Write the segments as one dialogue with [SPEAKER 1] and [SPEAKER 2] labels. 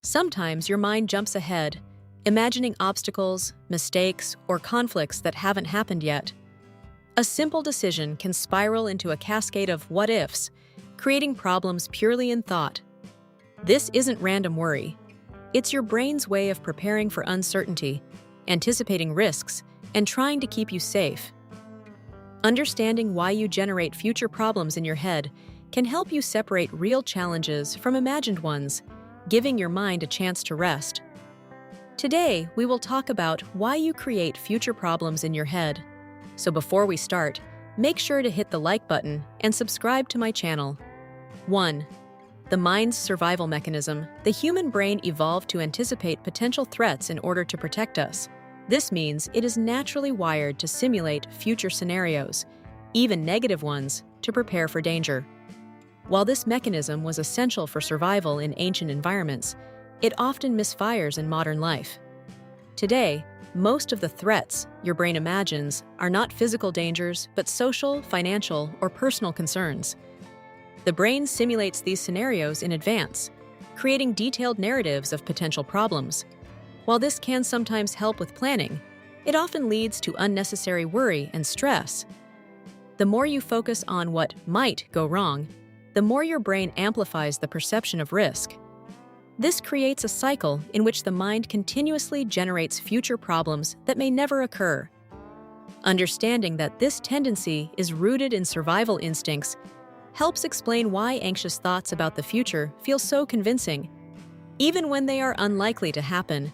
[SPEAKER 1] Sometimes your mind jumps ahead, imagining obstacles, mistakes, or conflicts that haven't happened yet. A simple decision can spiral into a cascade of what-ifs, creating problems purely in thought. This isn't random worry. It's your brain's way of preparing for uncertainty, anticipating risks, and trying to keep you safe. Understanding why you generate future problems in your head can help you separate real challenges from imagined ones, giving your mind a chance to rest. Today, we will talk about why you create future problems in your head. So before we start, make sure to hit the like button and subscribe to my channel. 1. The mind's survival mechanism. The human brain evolved to anticipate potential threats in order to protect us. This means it is naturally wired to simulate future scenarios, even negative ones, to prepare for danger. While this mechanism was essential for survival in ancient environments, it often misfires in modern life. Today, most of the threats your brain imagines are not physical dangers, but social, financial, or personal concerns. The brain simulates these scenarios in advance, creating detailed narratives of potential problems. While this can sometimes help with planning, it often leads to unnecessary worry and stress. The more you focus on what might go wrong, the more your brain amplifies the perception of risk. This creates a cycle in which the mind continuously generates future problems that may never occur. Understanding that this tendency is rooted in survival instincts helps explain why anxious thoughts about the future feel so convincing, even when they are unlikely to happen.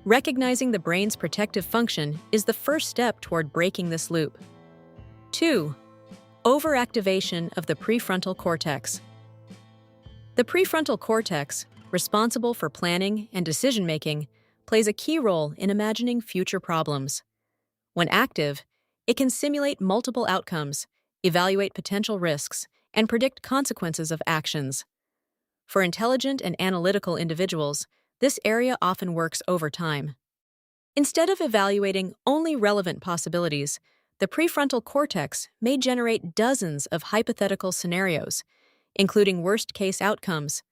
[SPEAKER 1] Recognizing the brain's protective function is the first step toward breaking this loop. 2. Overactivation of the prefrontal cortex. The prefrontal cortex, responsible for planning and decision-making, plays a key role in imagining future problems. When active, it can simulate multiple outcomes, evaluate potential risks, and predict consequences of actions. For intelligent and analytical individuals, this area often works overtime. Instead of evaluating only relevant possibilities, the prefrontal cortex may generate dozens of hypothetical scenarios, including worst-case outcomes.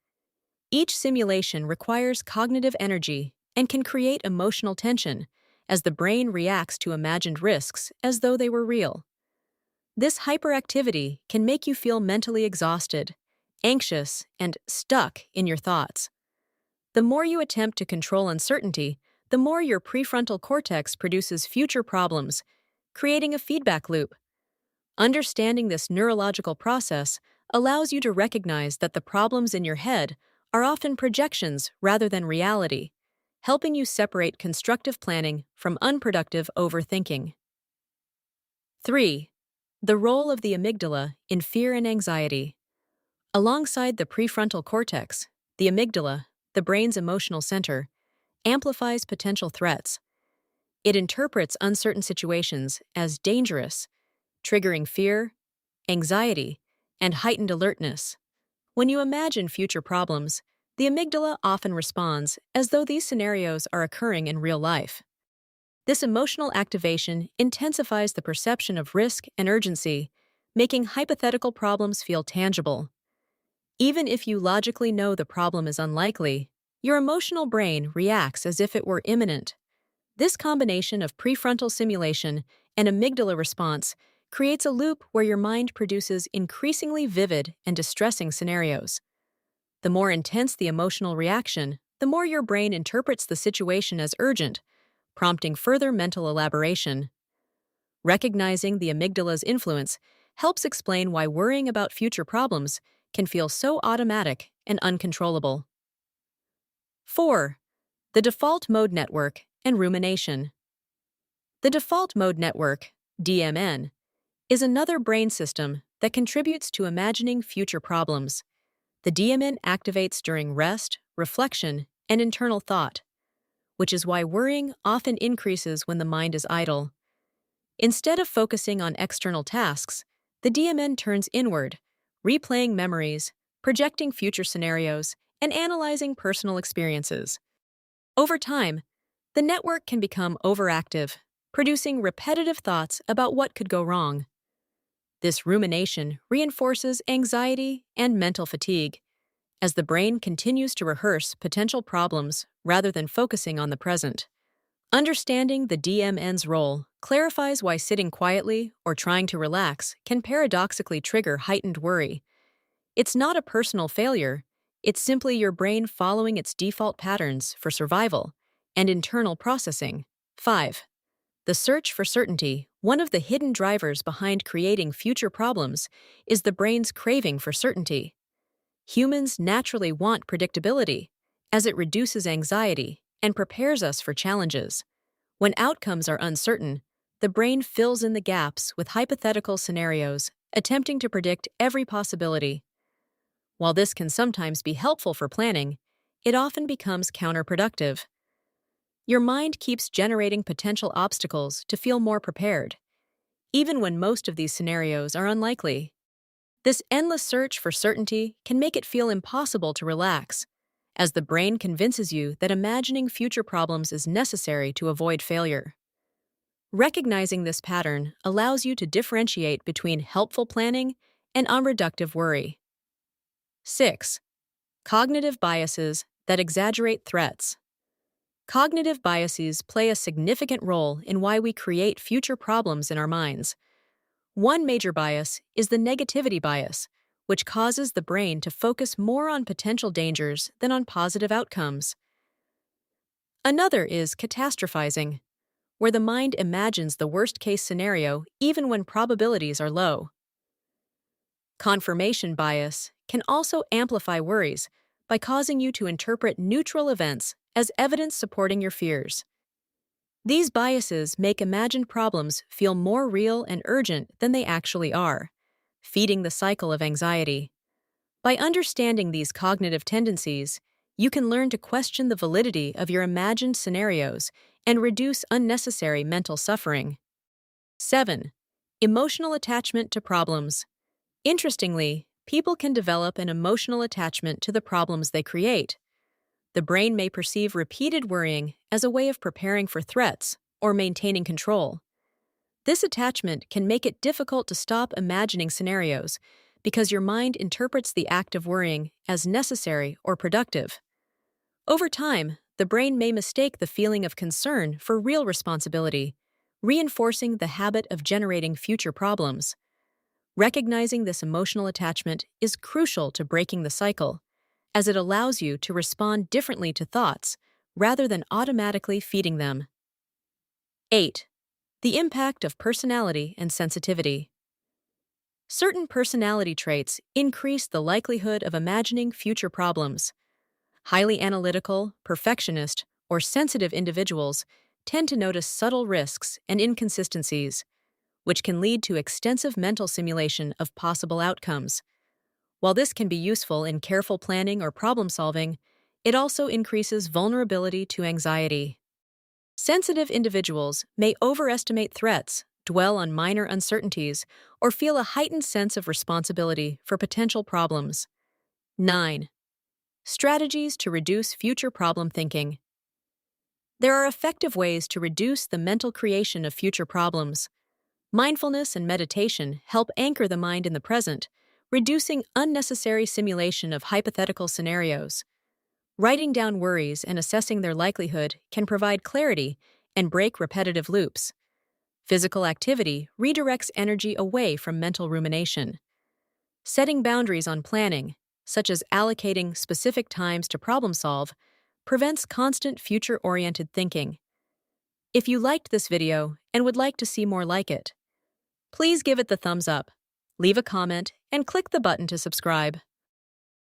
[SPEAKER 1] Each simulation requires cognitive energy and can create emotional tension as the brain reacts to imagined risks as though they were real. This hyperactivity can make you feel mentally exhausted, anxious, and stuck in your thoughts. The more you attempt to control uncertainty, the more your prefrontal cortex produces future problems, creating a feedback loop. Understanding this neurological process allows you to recognize that the problems in your head are often projections rather than reality, helping you separate constructive planning from unproductive overthinking. 3. The role of the amygdala in fear and anxiety. Alongside the prefrontal cortex, the amygdala, the brain's emotional center, amplifies potential threats. It interprets uncertain situations as dangerous, triggering fear, anxiety, and heightened alertness. When you imagine future problems, the amygdala often responds as though these scenarios are occurring in real life. This emotional activation intensifies the perception of risk and urgency, making hypothetical problems feel tangible. Even if you logically know the problem is unlikely, your emotional brain reacts as if it were imminent. This combination of prefrontal simulation and amygdala response creates a loop where your mind produces increasingly vivid and distressing scenarios. The more intense the emotional reaction, the more your brain interprets the situation as urgent, prompting further mental elaboration. Recognizing the amygdala's influence helps explain why worrying about future problems can feel so automatic and uncontrollable. 4. The default mode network and rumination. The default mode network, DMN, is another brain system that contributes to imagining future problems. The DMN activates during rest, reflection, and internal thought, which is why worrying often increases when the mind is idle. Instead of focusing on external tasks, the DMN turns inward, replaying memories, projecting future scenarios, and analyzing personal experiences. Over time, the network can become overactive, producing repetitive thoughts about what could go wrong. This rumination reinforces anxiety and mental fatigue, as the brain continues to rehearse potential problems rather than focusing on the present. Understanding the DMN's role clarifies why sitting quietly or trying to relax can paradoxically trigger heightened worry. It's not a personal failure, it's simply your brain following its default patterns for survival and internal processing. 5. The search for certainty. One of the hidden drivers behind creating future problems is the brain's craving for certainty. Humans naturally want predictability, as it reduces anxiety and prepares us for challenges. When outcomes are uncertain, the brain fills in the gaps with hypothetical scenarios, attempting to predict every possibility. While this can sometimes be helpful for planning, it often becomes counterproductive. Your mind keeps generating potential obstacles to feel more prepared, even when most of these scenarios are unlikely. This endless search for certainty can make it feel impossible to relax, as the brain convinces you that imagining future problems is necessary to avoid failure. Recognizing this pattern allows you to differentiate between helpful planning and unreductive worry. 6. Cognitive biases that exaggerate threats. Cognitive biases play a significant role in why we create future problems in our minds. One major bias is the negativity bias, which causes the brain to focus more on potential dangers than on positive outcomes. Another is catastrophizing, where the mind imagines the worst-case scenario even when probabilities are low. Confirmation bias can also amplify worries by causing you to interpret neutral events as evidence supporting your fears. These biases make imagined problems feel more real and urgent than they actually are, feeding the cycle of anxiety. By understanding these cognitive tendencies, you can learn to question the validity of your imagined scenarios and reduce unnecessary mental suffering. 7. Emotional attachment to problems. Interestingly, people can develop an emotional attachment to the problems they create. The brain may perceive repeated worrying as a way of preparing for threats or maintaining control. This attachment can make it difficult to stop imagining scenarios because your mind interprets the act of worrying as necessary or productive. Over time, the brain may mistake the feeling of concern for real responsibility, reinforcing the habit of generating future problems. Recognizing this emotional attachment is crucial to breaking the cycle, as it allows you to respond differently to thoughts rather than automatically feeding them. 8. The impact of personality and sensitivity. Certain personality traits increase the likelihood of imagining future problems. Highly analytical, perfectionist, or sensitive individuals tend to notice subtle risks and inconsistencies, which can lead to extensive mental simulation of possible outcomes. While this can be useful in careful planning or problem-solving, it also increases vulnerability to anxiety. Sensitive individuals may overestimate threats, dwell on minor uncertainties, or feel a heightened sense of responsibility for potential problems. 9. Strategies to reduce future problem thinking. There are effective ways to reduce the mental creation of future problems. Mindfulness and meditation help anchor the mind in the present, reducing unnecessary simulation of hypothetical scenarios. Writing down worries and assessing their likelihood can provide clarity and break repetitive loops. Physical activity redirects energy away from mental rumination. Setting boundaries on planning, such as allocating specific times to problem solve, prevents constant future-oriented thinking. If you liked this video and would like to see more like it, please give it the thumbs up, leave a comment, and click the button to subscribe.